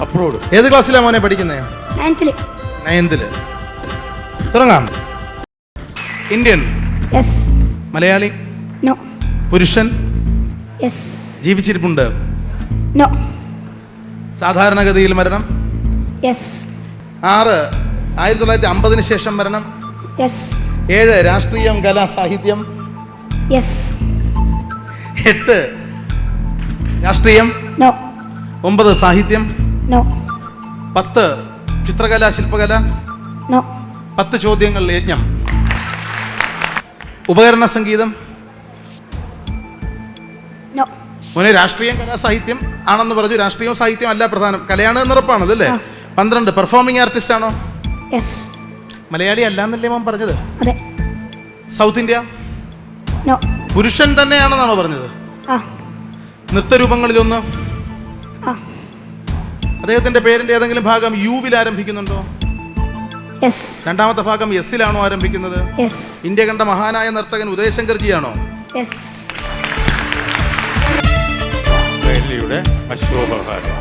Approved. ഏത് ക്ലാസ്സിലാണ് മോനെ പഠിക്കുന്നത്? 9th. തുടങ്ങാം. ഇന്ത്യൻ? യെസ്. മലയാളി? നോ. പുരുഷൻ? യെസ്. ജീവിച്ചിരിപ്പുണ്ട്? നോ. സാധാരണഗതിയിൽ മരണം? യെസ്. 6 1950 ശേഷം മരണം? യെസ്. 7 രാഷ്ട്രീയം, കല, സാഹിത്യം? യെസ്. 8 രാഷ്ട്രീയം? നോ. 9 സാഹിത്യം? നോ. 10 ചിത്രകല, ശില്പകല? നോ. 10 ചോദ്യങ്ങൾ യജ്ഞം. ഉപകരണ സംഗീതം? നോ. മോനെ രാഷ്ട്രീയം, കല, സാഹിത്യം ആണെന്ന് പറഞ്ഞു. രാഷ്ട്രീയവും സാഹിത്യം അല്ല പ്രധാനം, കലയാണ് എന്നുറപ്പാണത് അല്ലേ? 12 പെർഫോമിംഗ് ആർട്ടിസ്റ്റ് ആണോ? യെസ്. മലയാളി അല്ലാന്നല്ലേ മോൻ പറഞ്ഞത്? അതെ. South India? നോ. പുരുഷൻ തന്നെയാണെന്നാണോ പറഞ്ഞത്? ആ. നൃത്തരൂപങ്ങളിലൊന്ന്? ആ. അദ്ദേഹത്തിന്റെ പേരിന്റെ ഏതെങ്കിലും ഭാഗം യുവിൽ ആരംഭിക്കുന്നുണ്ടോ? യെസ്. രണ്ടാമത്തെ ഭാഗം എസിലാണോ ആരംഭിക്കുന്നത്? യെസ്. ഇന്ത്യ കണ്ട മഹാനായ നർത്തകൻ ഉദയശങ്കർജിയാണോ? യെസ്. കൈരളിയുടെ അശോകകാലം.